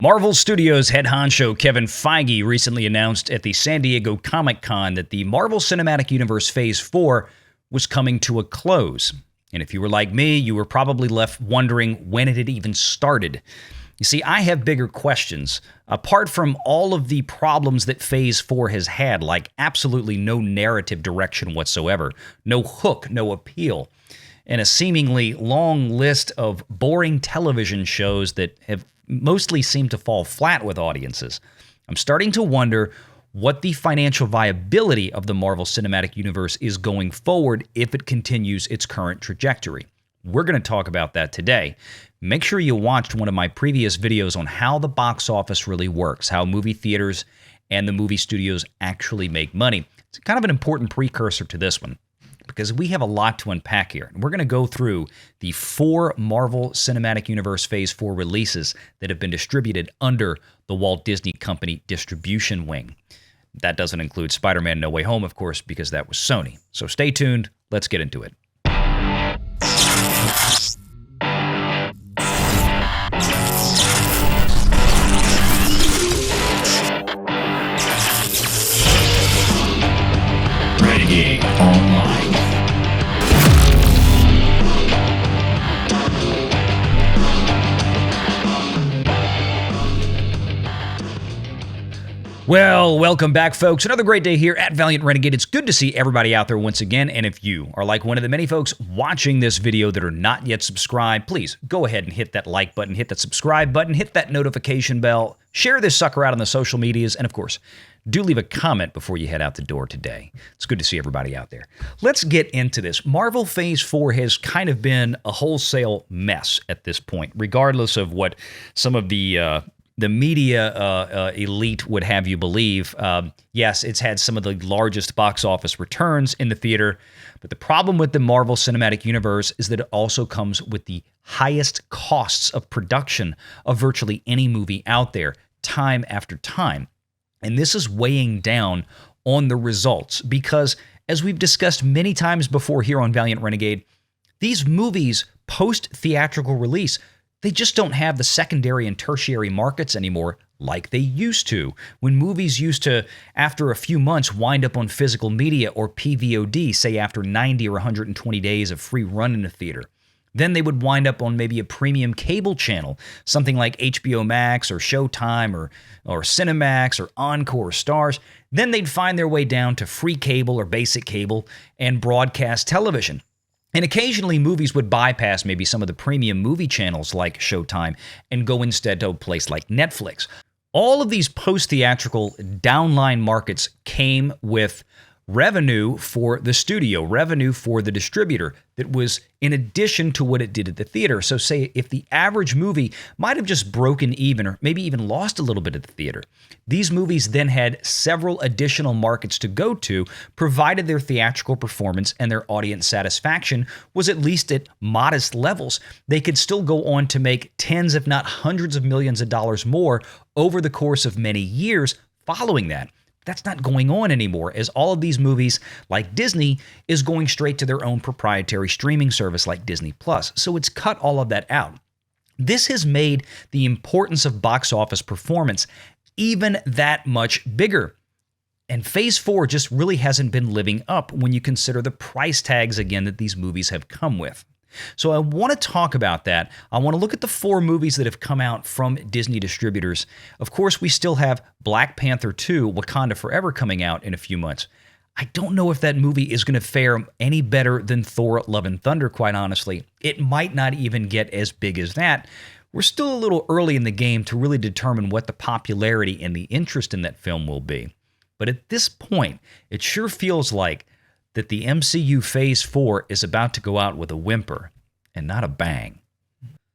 Marvel Studios head honcho Kevin Feige recently announced at the San Diego Comic-Con that the Marvel Cinematic Universe Phase 4 was coming to a close. And if you were like me, you were probably left wondering when it had even started. You see, I have bigger questions. Apart from all of the problems that Phase 4 has had, like absolutely no narrative direction whatsoever, no hook, no appeal, and a seemingly long list of boring television shows that have mostly seem to fall flat with audiences, I'm starting to wonder what the financial viability of the Marvel Cinematic Universe is going forward if it continues its current trajectory. We're going to talk about that today. Make sure you watched one of my previous videos on how the box office really works, how movie theaters and the movie studios actually make money. It's kind of an important precursor to this one, because we have a lot to unpack here. And we're going to go through the 4 Marvel Cinematic Universe Phase 4 releases that have been distributed under the Walt Disney Company distribution wing. That doesn't include Spider-Man No Way Home, of course, because that was Sony. So stay tuned. Let's get into it. Renegade Online. Well, welcome back, folks. Another great day here at Valiant Renegade. It's good to see everybody out there once again. And if you are like one of the many folks watching this video that are not yet subscribed, please go ahead and hit that like button, hit that subscribe button, hit that notification bell, share this sucker out on the social medias, and of course, do leave a comment before you head out the door today. It's good to see everybody out there. Let's get into this. Marvel Phase 4 has kind of been a wholesale mess at this point, regardless of what some of the media elite would have you believe. Yes, it's had some of the largest box office returns in the theater, but the problem with the Marvel Cinematic Universe is that it also comes with the highest costs of production of virtually any movie out there, time after time. And this is weighing down on the results because, as we've discussed many times before here on Valiant Renegade, these movies post-theatrical release, they just don't have the secondary and tertiary markets anymore like they used to. When movies used to, after a few months, wind up on physical media or PVOD, say after 90 or 120 days of free run in a theater. Then they would wind up on maybe a premium cable channel, something like HBO Max or Showtime or Cinemax or Encore or Stars. Then they'd find their way down to free cable or basic cable and broadcast television. And occasionally movies would bypass maybe some of the premium movie channels like Showtime and go instead to a place like Netflix. All of these post-theatrical downline markets came with revenue for the studio, revenue for the distributor that was in addition to what it did at the theater. So say if the average movie might have just broken even or maybe even lost a little bit at the theater, these movies then had several additional markets to go to, provided their theatrical performance and their audience satisfaction was at least at modest levels. They could still go on to make tens, if not hundreds of millions of dollars more over the course of many years following that. That's not going on anymore, as all of these movies, like Disney, is going straight to their own proprietary streaming service like Disney+. So it's cut all of that out. This has made the importance of box office performance even that much bigger. And Phase 4 just really hasn't been living up when you consider the price tags, again, that these movies have come with. So I want to talk about that. I want to look at the 4 movies that have come out from Disney distributors. Of course, we still have Black Panther 2, Wakanda Forever coming out in a few months. I don't know if that movie is going to fare any better than Thor Love and Thunder, quite honestly. It might not even get as big as that. We're still a little early in the game to really determine what the popularity and the interest in that film will be. But at this point, it sure feels like that the MCU Phase 4 is about to go out with a whimper and not a bang.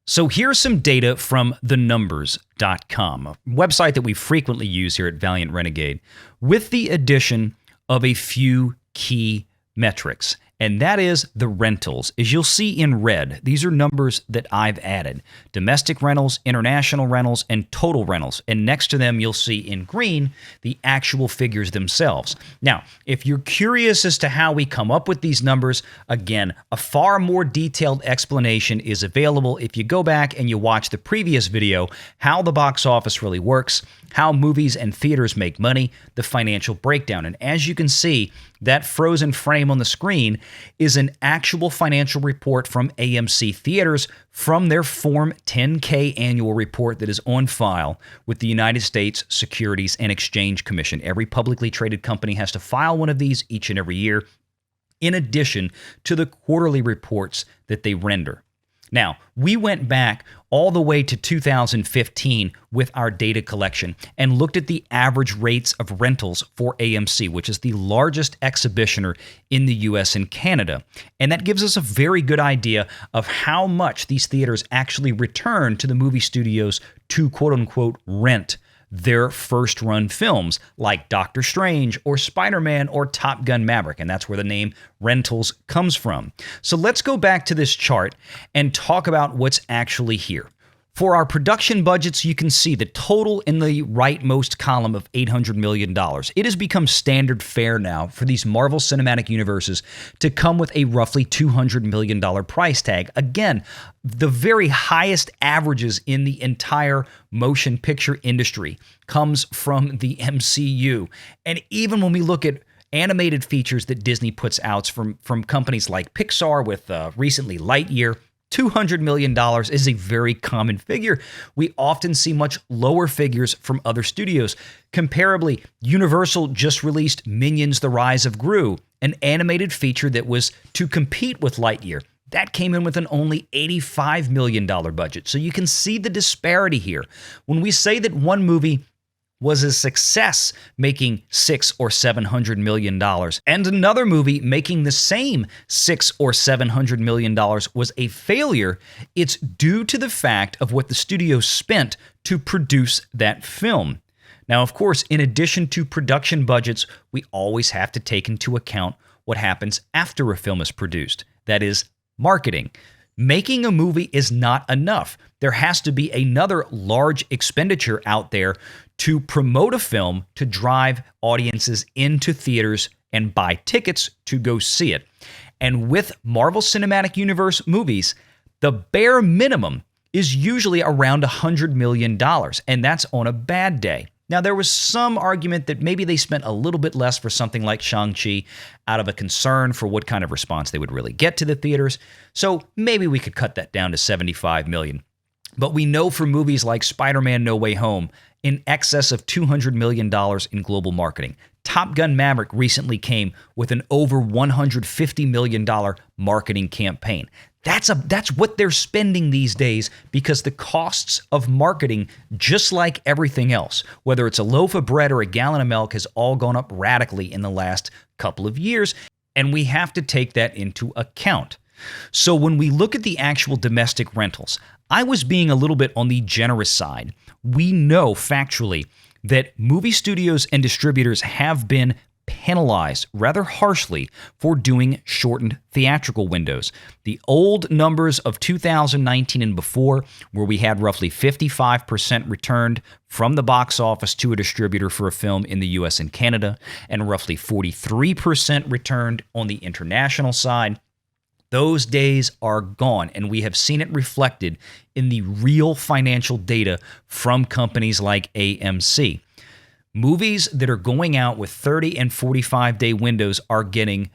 So here's some data from thenumbers.com, a website that we frequently use here at Valiant Renegade, with the addition of a few key metrics. and that is the rentals. As you'll see in red, these are numbers that I've added. Domestic rentals, international rentals, and total rentals. And next to them, you'll see in green the actual figures themselves. Now, if you're curious as to how we come up with these numbers, again, a far more detailed explanation is available if you go back and you watch the previous video, how the box office really works, how movies and theaters make money, the financial breakdown. And as you can see, that frozen frame on the screen is an actual financial report from AMC Theaters from their Form 10-K annual report that is on file with the United States Securities and Exchange Commission. Every publicly traded company has to file one of these each and every year, in addition to the quarterly reports that they render. Now, we went back all the way to 2015 with our data collection and looked at the average rates of rentals for AMC, which is the largest exhibitioner in the US and Canada. And that gives us a very good idea of how much these theaters actually return to the movie studios to quote-unquote rent their first-run films like Doctor Strange or Spider-Man or Top Gun Maverick, and that's where the name rentals comes from. So let's go back to this chart and talk about what's actually here. For our production budgets, you can see the total in the rightmost column of $800 million. It has become standard fare now for these Marvel Cinematic Universes to come with a roughly $200 million price tag. Again, the very highest averages in the entire motion picture industry comes from the MCU. And even when we look at animated features that Disney puts out from companies like Pixar with recently Lightyear, $200 million is a very common figure. We often see much lower figures from other studios. Comparably, Universal just released Minions: The Rise of Gru, an animated feature that was to compete with Lightyear. That came in with an only $85 million budget. So you can see the disparity here. When we say that one movie was a success making $600 or $700 million, and another movie making the same $600 or $700 million was a failure, it's due to the fact of what the studio spent to produce that film. Now, of course, in addition to production budgets, we always have to take into account what happens after a film is produced. That is, marketing. Making a movie is not enough. There has to be another large expenditure out there to promote a film to drive audiences into theaters and buy tickets to go see it. And with Marvel Cinematic Universe movies, the bare minimum is usually around $100 million, and that's on a bad day. Now, there was some argument that maybe they spent a little bit less for something like Shang-Chi out of a concern for what kind of response they would really get to the theaters. So maybe we could cut that down to $75 million. But we know for movies like Spider-Man: No Way Home, in excess of $200 million in global marketing. Top Gun Maverick recently came with an over $150 million marketing campaign. That's what they're spending these days because the costs of marketing, just like everything else, whether it's a loaf of bread or a gallon of milk, has all gone up radically in the last couple of years, and we have to take that into account. So when we look at the actual domestic rentals, I was being a little bit on the generous side. We know factually that movie studios and distributors have been penalized rather harshly for doing shortened theatrical windows. The old numbers of 2019 and before, where we had roughly 55% returned from the box office to a distributor for a film in the US and Canada, and roughly 43% returned on the international side, those days are gone, and we have seen it reflected in the real financial data from companies like AMC. Movies that are going out with 30 and 45-day windows are getting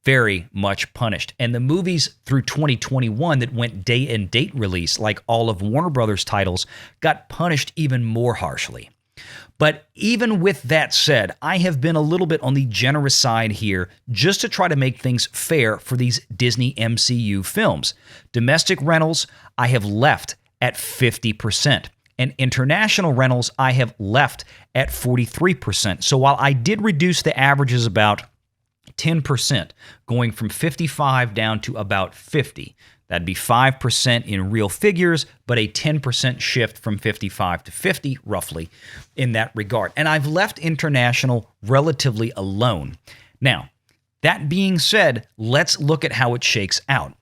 very much punished. And the movies through 2021 that went day and date release, like all of Warner Brothers titles, got punished even more harshly. But even with that said, I have been a little bit on the generous side here just to try to make things fair for these Disney MCU films. Domestic rentals, I have left at 50%. And international rentals, I have left at 43%. So while I did reduce the averages about 10%, going from 55 down to about 50, that'd be 5% in real figures, but a 10% shift from 55 to 50, roughly, in that regard. And I've left international relatively alone. Now, That being said, let's look at how it shakes out.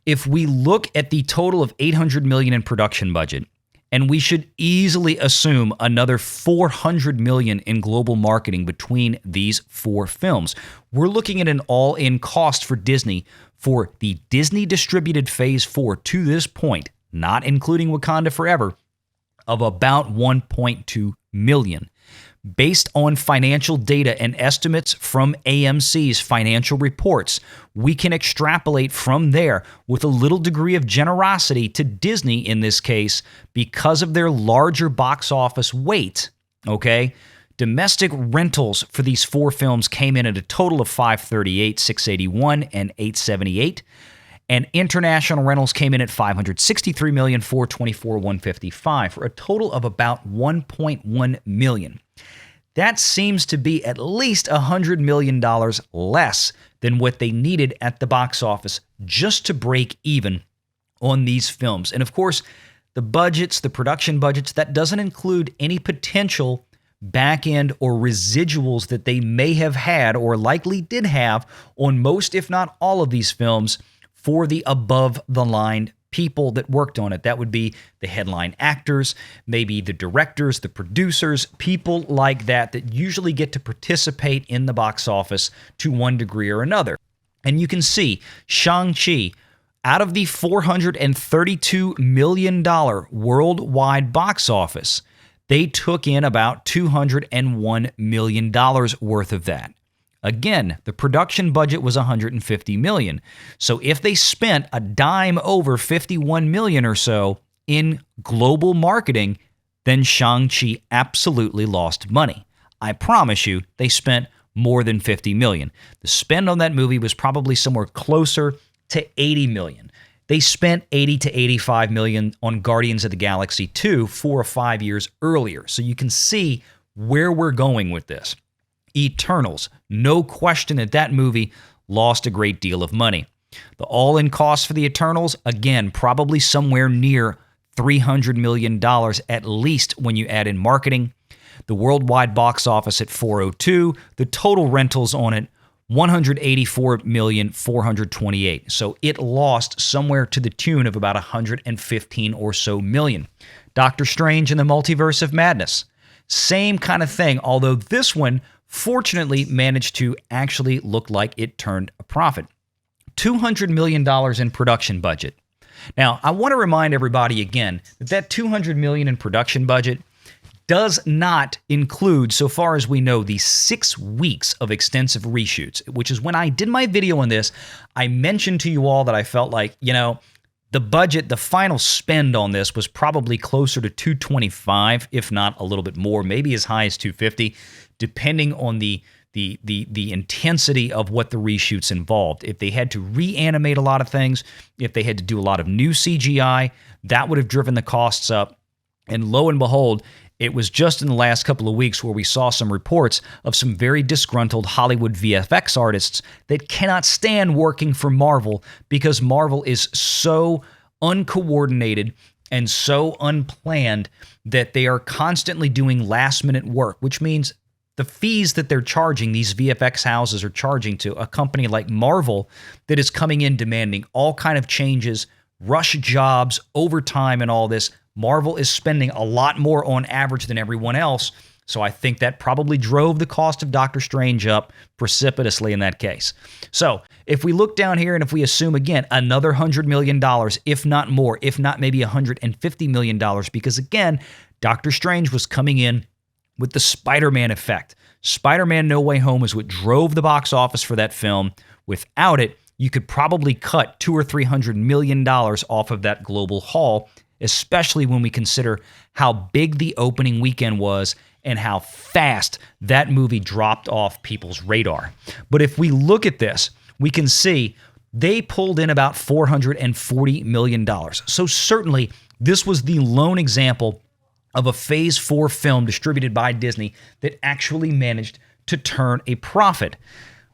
If we look at the total of $800 million in production budget, and we should easily assume another $400 million in global marketing between these 4 films, we're looking at an all-in cost for Disney for the Disney distributed Phase 4 to this point, not including Wakanda Forever, of about $1.2 million. Based on financial data and estimates from AMC's financial reports, we can extrapolate from there with a little degree of generosity to Disney in this case because of their larger box office weight, okay? Domestic rentals for these 4 films came in at a total of $538, $681, and $878. And international rentals came in at $563 million, $424, $155, for a total of about $1.1 million. That seems to be at least $100 million less than what they needed at the box office just to break even on these films. And of course, the budgets, the production budgets, that doesn't include any potential back end or residuals that they may have had or likely did have on most, if not all, of these films for the above-the-line people that worked on it. That would be the headline actors, maybe the directors, the producers, people like that that usually get to participate in the box office to one degree or another. And you can see Shang-Chi, out of the $432 million worldwide box office, they took in about $201 million worth of that. Again, the production budget was $150 million. So if they spent a dime over $51 million or so in global marketing, then Shang-Chi absolutely lost money. I promise you, they spent more than $50 million. The spend on that movie was probably somewhere closer to $80 million. They spent $80 to $85 million on Guardians of the Galaxy 2 4 or 5 years earlier. So you can see where we're going with this. Eternals, no question that movie lost a great deal of money. The all-in cost for the Eternals, again, probably somewhere near $300 million at least when you add in marketing. The worldwide box office at 402, the total rentals on it, $184,428,000. So it lost somewhere to the tune of about $115 or so million. Doctor Strange and the Multiverse of Madness, same kind of thing, although this one fortunately managed to actually look like it turned a profit. $200 million in production budget. Now, I want to remind everybody again that $200 million in production budget does not include, so far as we know, the 6 weeks of extensive reshoots, which is when I did my video on this, I mentioned to you all that I felt like, the budget, the final spend on this was probably closer to $225, if not a little bit more, maybe as high as $250, depending on the intensity of what the reshoots involved. If they had to reanimate a lot of things, if they had to do a lot of new CGI, that would have driven the costs up. And lo and behold, it was just in the last couple of weeks where we saw some reports of some very disgruntled Hollywood VFX artists that cannot stand working for Marvel because Marvel is so uncoordinated and so unplanned that they are constantly doing last-minute work, which means the fees that they're charging, these VFX houses are charging to a company like Marvel that is coming in demanding all kind of changes, rush jobs, overtime, and all this. Marvel is spending a lot more on average than everyone else, so I think that probably drove the cost of Doctor Strange up precipitously in that case. So if we look down here and if we assume, again, another $100 million, if not more, if not maybe $150 million, because again, Doctor Strange was coming in with the Spider-Man effect. Spider-Man No Way Home is what drove the box office for that film. Without it, you could probably cut $200 or $300 million off of that global haul, especially when we consider how big the opening weekend was and how fast that movie dropped off people's radar. But if we look at this, we can see they pulled in about $440 million. So certainly, this was the lone example of a Phase 4 film distributed by Disney that actually managed to turn a profit.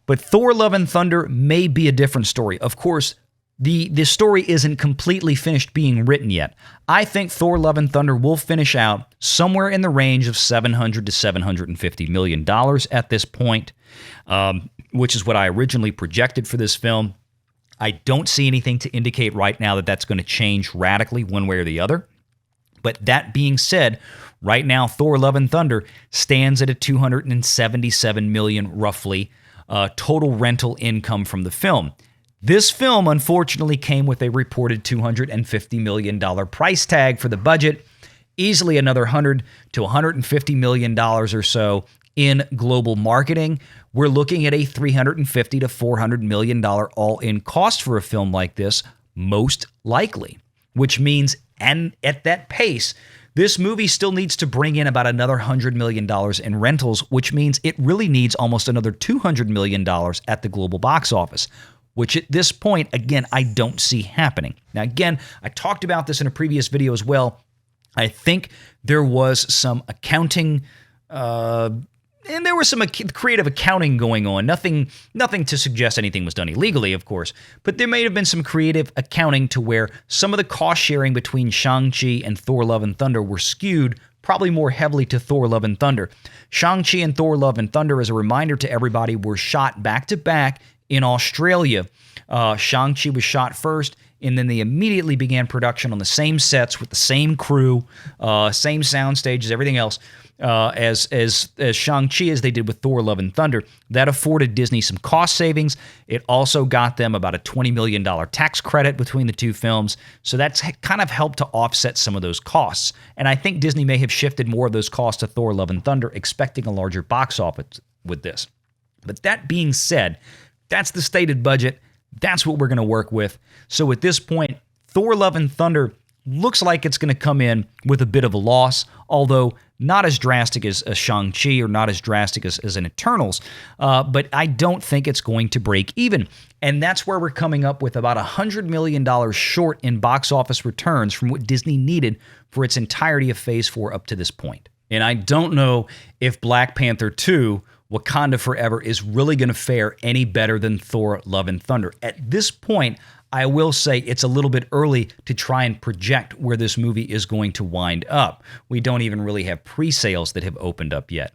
But Thor Love and Thunder may be a different story. Of course, the story isn't completely finished being written yet. I think Thor Love and Thunder will finish out somewhere in the range of $700 to $750 million at this point. which is what I originally projected for this film. I don't see anything to indicate right now that that's going to change radically one way or the other. But that being said, right now, Thor Love and Thunder stands at a $277 million, roughly, total rental income from the film. This film, unfortunately, came with a reported $250 million price tag for the budget, easily another $100 to $150 million or so in global marketing. We're looking at a $350 to $400 million all-in cost for a film like this, most likely, which means, and at that pace, this movie still needs to bring in about another $100 million in rentals, which means it really needs almost another $200 million at the global box office, which at this point, again, I don't see happening. Now, again, I talked about this in a previous video as well. I think there was some accounting, and there was some creative accounting going on. Nothing to suggest anything was done illegally, of course, but there may have been some creative accounting to where some of the cost sharing between Shang-Chi and Thor Love and Thunder were skewed probably more heavily to Thor Love and Thunder. Shang-Chi and Thor Love and Thunder, as a reminder to everybody, were shot back-to-back in Australia. Shang-Chi was shot first, and then they immediately began production on the same sets with the same crew, same sound stages, everything else, as Shang-Chi as they did with Thor Love and Thunder. That afforded Disney some cost savings. It also got them about a $20 million tax credit between the two films, so that's kind of helped to offset some of those costs. And I think Disney may have shifted more of those costs to Thor Love and Thunder, expecting a larger box office with this. But that being said, that's the stated budget. That's what we're going to work with. So at this point, Thor Love and Thunder looks like it's going to come in with a bit of a loss, although not as drastic as Shang-Chi or not as drastic as an Eternals, but I don't think it's going to break even. And that's where we're coming up with about $100 million short in box office returns from what Disney needed for its entirety of Phase 4 up to this point. And I don't know if Black Panther 2 Wakanda Forever is really going to fare any better than Thor Love and Thunder. At this point, I will say it's a little bit early to try and project where this movie is going to wind up. We don't even really have pre-sales that have opened up yet.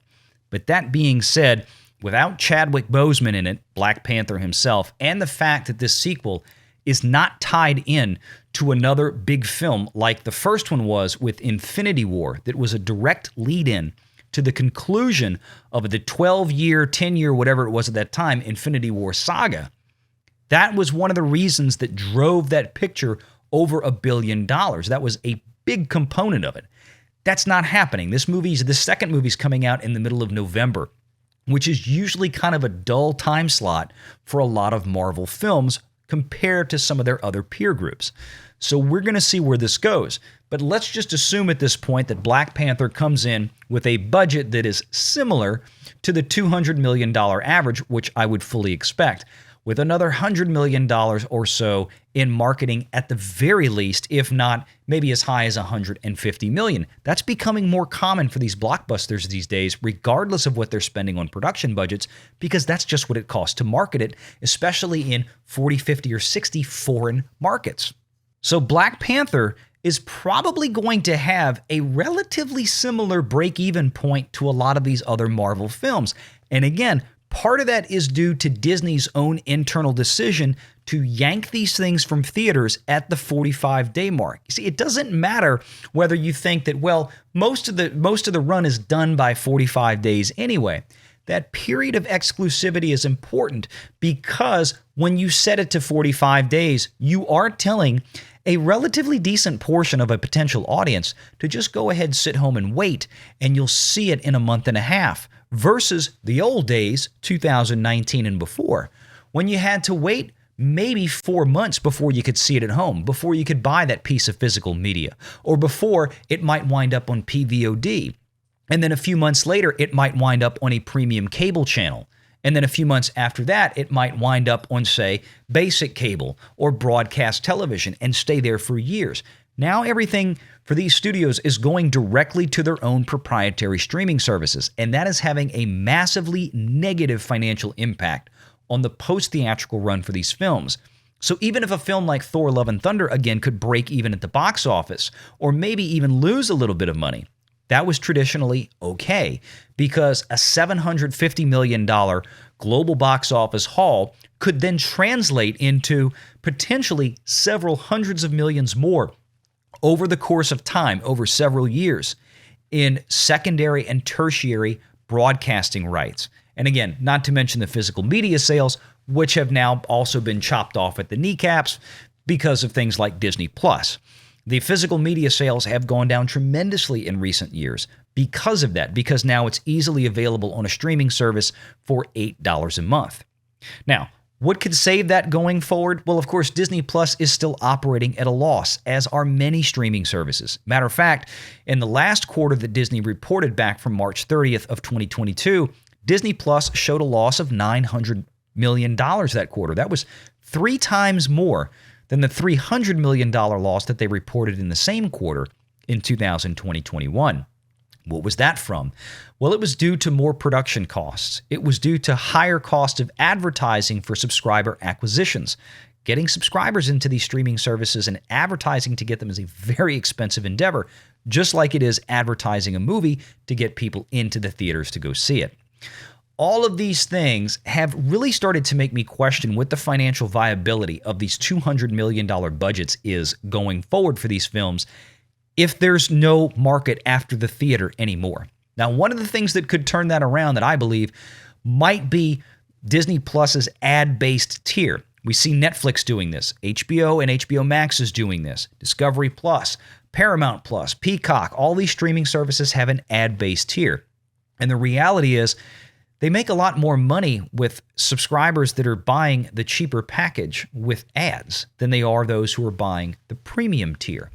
But that being said, without Chadwick Boseman in it, Black Panther himself, and the fact that this sequel is not tied in to another big film like the first one was with Infinity War, that was a direct lead-in to the conclusion of the 12-year, 10-year, whatever it was at that time, Infinity War saga. That was one of the reasons that drove that picture over $1 billion. That was a big component of it. That's not happening. The second movie's coming out in the middle of November, which is usually kind of a dull time slot for a lot of Marvel films compared to some of their other peer groups. So we're going to see where this goes. But let's just assume at this point that Black Panther comes in with a budget that is similar to the $200 million average, which I would fully expect, with another $100 million or so in marketing at the very least, if not maybe as high as $150 million. That's becoming more common for these blockbusters these days, regardless of what they're spending on production budgets, because that's just what it costs to market it, especially in 40, 50, or 60 foreign markets. So Black Panther is probably going to have a relatively similar break-even point to a lot of these other Marvel films. And again, part of that is due to Disney's own internal decision to yank these things from theaters at the 45-day mark. You see, it doesn't matter whether you think that, well, most of the run is done by 45 days anyway. That period of exclusivity is important because when you set it to 45 days, you are telling a relatively decent portion of a potential audience to just go ahead, sit home and wait, and you'll see it in a month and a half versus the old days, 2019 and before, when you had to wait maybe 4 months before you could see it at home, before you could buy that piece of physical media, or before it might wind up on PVOD. And then a few months later, it might wind up on a premium cable channel. And then a few months after that, it might wind up on, say, basic cable or broadcast television and stay there for years. Now everything for these studios is going directly to their own proprietary streaming services, and that is having a massively negative financial impact on the post-theatrical run for these films. So even if a film like Thor Love and Thunder, again, could break even at the box office, or maybe even lose a little bit of money, that was traditionally okay, because a $750 million global box office haul could then translate into potentially several hundreds of millions more over the course of time, over several years, in secondary and tertiary broadcasting rights. And again, not to mention the physical media sales, which have now also been chopped off at the kneecaps because of things like Disney Plus. The physical media sales have gone down tremendously in recent years because of that, because now it's easily available on a streaming service for $8 a month. Now, what could save that going forward? Well, of course, Disney Plus is still operating at a loss, as are many streaming services. Matter of fact, in the last quarter that Disney reported back from March 30th of 2022, Disney Plus showed a loss of $900 million that quarter. That was 3 times more than the $300 million loss that they reported in the same quarter in 2020-21. What was that from? Well, it was due to more production costs. It was due to higher cost of advertising for subscriber acquisitions. Getting subscribers into these streaming services and advertising to get them is a very expensive endeavor, just like it is advertising a movie to get people into the theaters to go see it. All of these things have really started to make me question what the financial viability of these $200 million budgets is going forward for these films if there's no market after the theater anymore. Now, one of the things that could turn that around that I believe might be Disney Plus's ad-based tier. We see Netflix doing this. HBO and HBO Max is doing this. Discovery Plus, Paramount Plus, Peacock, all these streaming services have an ad-based tier. And the reality is they make a lot more money with subscribers that are buying the cheaper package with ads than they are those who are buying the premium tier.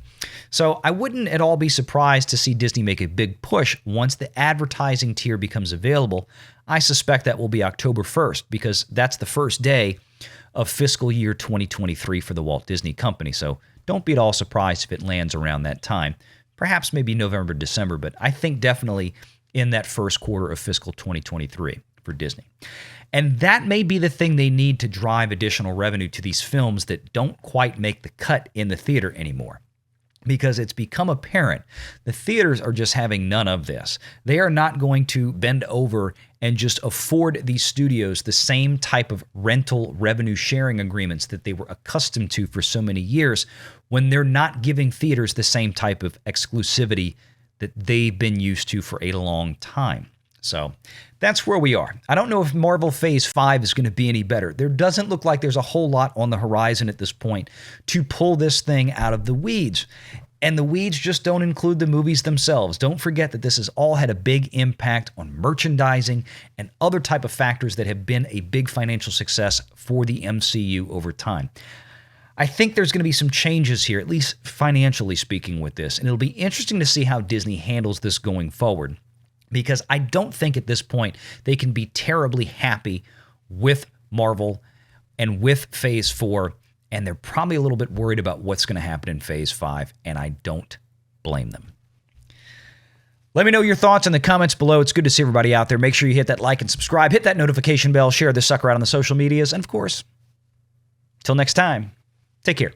So I wouldn't at all be surprised to see Disney make a big push once the advertising tier becomes available. I suspect that will be October 1st because that's the first day of fiscal year 2023 for the Walt Disney Company. So don't be at all surprised if it lands around that time. Perhaps maybe November, December, but I think definitely in that first quarter of fiscal 2023 for Disney. And that may be the thing they need to drive additional revenue to these films that don't quite make the cut in the theater anymore. Because it's become apparent the theaters are just having none of this. They are not going to bend over and just afford these studios the same type of rental revenue sharing agreements that they were accustomed to for so many years when they're not giving theaters the same type of exclusivity that they've been used to for a long time. So that's where we are. I don't know if Marvel Phase 5 is going to be any better. There doesn't look like there's a whole lot on the horizon at this point to pull this thing out of the weeds. And the weeds just don't include the movies themselves. Don't forget that this has all had a big impact on merchandising and other type of factors that have been a big financial success for the MCU over time. I think there's going to be some changes here, at least financially speaking with this. And it'll be interesting to see how Disney handles this going forward. Because I don't think at this point they can be terribly happy with Marvel and with Phase 4, and they're probably a little bit worried about what's going to happen in Phase 5, and I don't blame them. Let me know your thoughts in the comments below. It's good to see everybody out there. Make sure you hit that like and subscribe, hit that notification bell, share this sucker out on the social medias, and of course, till next time, take care.